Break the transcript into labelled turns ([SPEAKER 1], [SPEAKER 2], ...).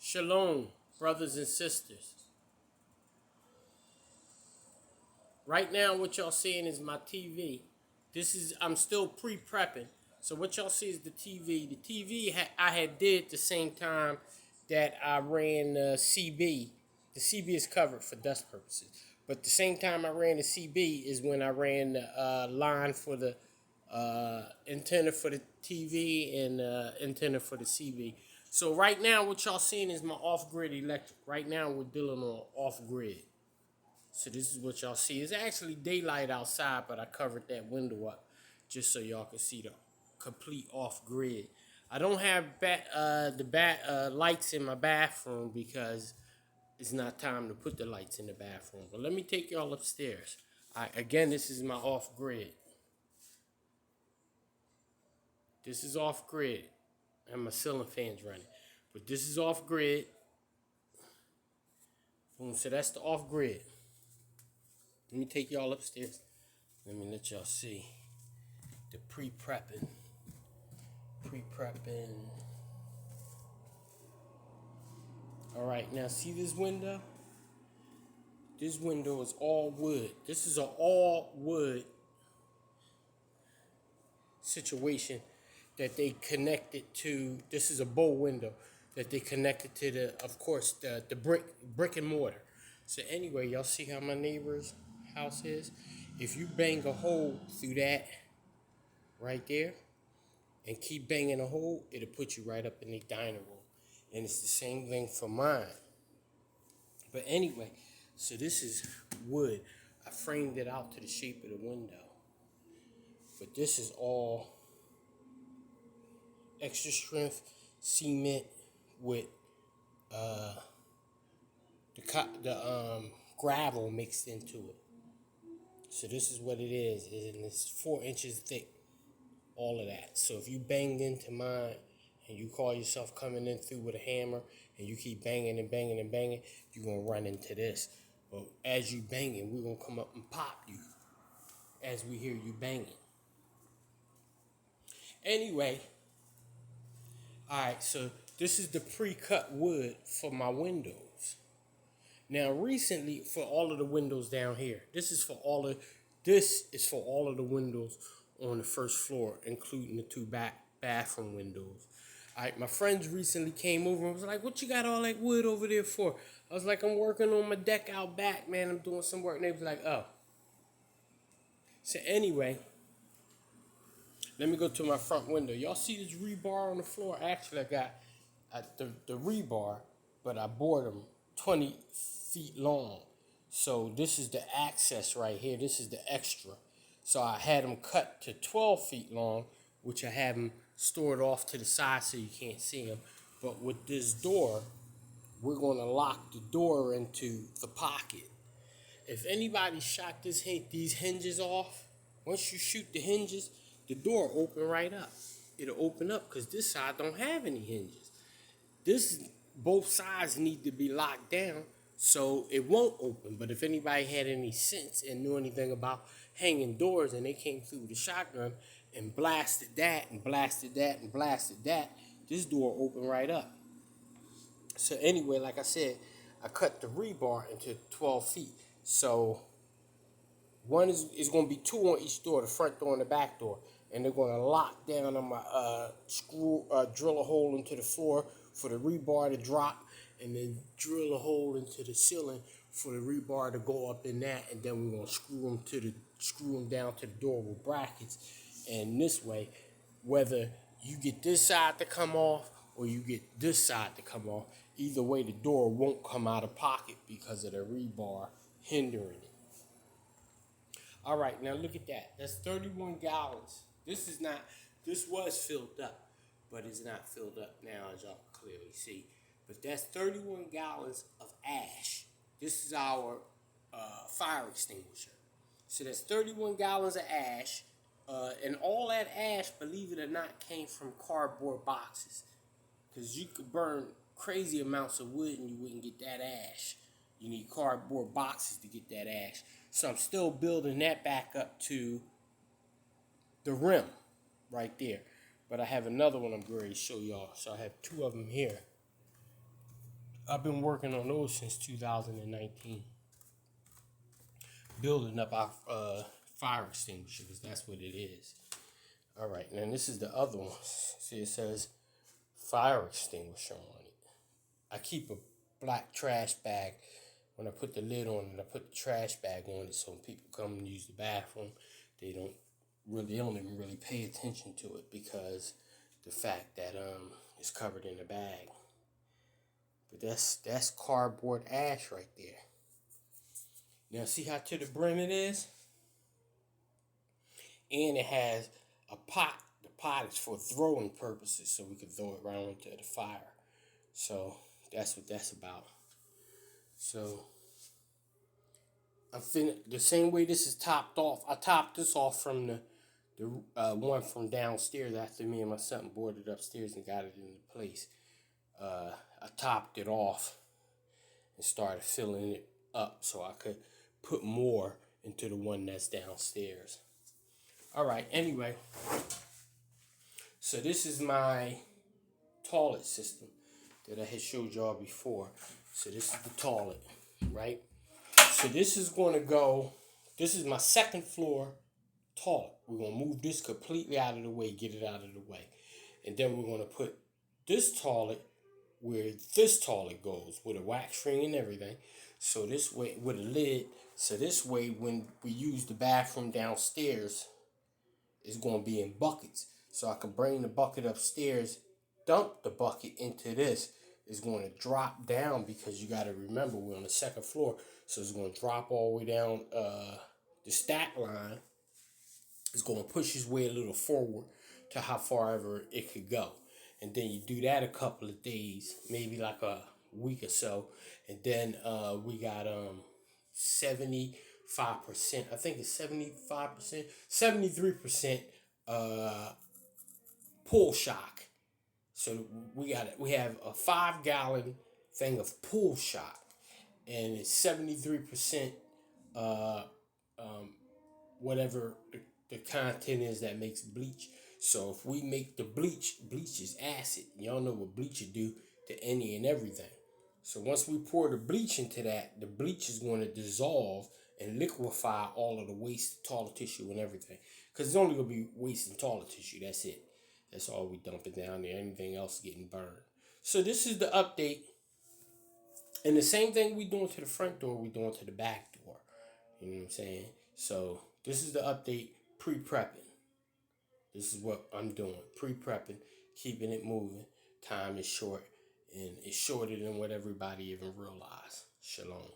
[SPEAKER 1] Shalom, brothers and sisters. Right now, what y'all seeing is my TV. I'm still pre-prepping. So what y'all see is the TV. The TV I had did the same time that I ran CB. The CB is covered for dust purposes. But the same time I ran the CB is when I ran the line for the antenna for the TV and antenna for the CB. So right now, what y'all seeing is my off-grid electric. Right now, we're dealing on off-grid. So this is what y'all see. It's actually daylight outside, but I covered that window up just so y'all can see the complete off-grid. I don't have lights in my bathroom because it's not time to put the lights in the bathroom. But let me take y'all upstairs. Again, this is my off-grid. This is off-grid. And my ceiling fan's running. But this is off-grid. Boom, so that's the off-grid. Let me take y'all upstairs. Let me let y'all see the pre-prepping. All right, now see this window? This window is all wood. This is an all wood situation that they connected to. This is a bow window that they connected to of course, the brick and mortar. So anyway, y'all see how my neighbor's house is? If you bang a hole through that right there and keep banging a hole, it'll put you right up in the dining room. And it's the same thing for mine. But anyway, so this is wood. I framed it out to the shape of the window. But this is all extra strength cement with the gravel mixed into it. So this is what it is, and it's 4 inches thick, all of that. So if you banged into mine and you call yourself coming in through with a hammer and you keep banging and banging and banging, you're going to run into this. But as you banging, we're going to come up and pop you as we hear you banging. Anyway, all right, so this is the pre-cut wood for my windows. Now, recently, for all of the windows down here, this is for all of the windows on the first floor, including the 2 bathroom windows. All right, my friends recently came over and was like, "What you got all that wood over there for?" I was like, "I'm working on my deck out back, man. I'm doing some work." And they was like, "Oh." So anyway, let me go to my front window. Y'all see this rebar on the floor? Actually, I got the rebar, but I bored them 20 feet long. So this is the access right here. This is the extra. So I had them cut to 12 feet long, which I have them stored off to the side so you can't see them. But with this door, we're going to lock the door into the pocket. If anybody shot these hinges off, once you shoot the hinges, the door open right up. It'll open up because this side don't have any hinges. Both sides need to be locked down so it won't open. But if anybody had any sense and knew anything about hanging doors and they came through with a shotgun and blasted that and blasted that and blasted that, this door opened right up. So anyway, like I said, I cut the rebar into 12 feet. So one is going to be 2 on each door, the front door and the back door. And they're going to lock down on my drill a hole into the floor for the rebar to drop, and then drill a hole into the ceiling for the rebar to go up in that, and then we're going to screw them down to the door with brackets. And this way, whether you get this side to come off or you get this side to come off, either way the door won't come out of pocket because of the rebar hindering it. All right, now look at that. That's 31 gallons. This was filled up, but it's not filled up now, as y'all can clearly see. But that's 31 gallons of ash. This is our fire extinguisher. So that's 31 gallons of ash. And all that ash, believe it or not, came from cardboard boxes. Because you could burn crazy amounts of wood and you wouldn't get that ash. You need cardboard boxes to get that ash. So I'm still building that back up to the rim right there. But I have another one I'm going to show y'all. So I have 2 of them here. I've been working on those since 2019, building up our fire extinguisher, because that's what it is. All right, and then this is the other one. See, it says fire extinguisher on it. I keep a black trash bag. When I put the lid on it, I put the trash bag on it, so when people come and use the bathroom, they don't even really pay attention to it, because the fact that it's covered in a bag. But that's cardboard ash right there. Now see how to the brim it is? And it has a pot. The pot is for throwing purposes, so we can throw it right into the fire. So that's what that's about. So I'm the same way this is topped off. I topped this off from the one from downstairs after me and my son boarded upstairs and got it into place. I topped it off and started filling it up so I could put more into the one that's downstairs. All right, anyway, so this is my toilet system that I had showed y'all before. So this is the toilet, right? So this is going to go, this is my second floor toilet. We're going to move this completely out of the way, get it out of the way. And then we're going to put this toilet where this toilet goes, with a wax ring and everything. So this way, with a lid, so this way when we use the bathroom downstairs, it's going to be in buckets. So I can bring the bucket upstairs, dump the bucket into this. It's going to drop down, because you got to remember we're on the second floor. So it's going to drop all the way down the stack line. It's going to push its way a little forward to how far ever it could go. And then you do that a couple of days, maybe like a week or so. And then we got 75%, I think it's 75%, 73% pull shock. So we have a 5-gallon thing of pull shock, and it's 73% whatever the content is that makes bleach. So if we make the bleach is acid. Y'all know what bleach will do to any and everything. So once we pour the bleach into that, the bleach is going to dissolve and liquefy all of the waste toilet tissue and everything. Because it's only going to be waste in toilet tissue. That's it. That's all we dump it down there. Anything else getting burned. So this is the update. And the same thing we doing to the front door, we doing to the back door. You know what I'm saying? So this is the update, pre-prepping. This is what I'm doing, pre-prepping, keeping it moving. Time is short, and it's shorter than what everybody even realized. Shalom.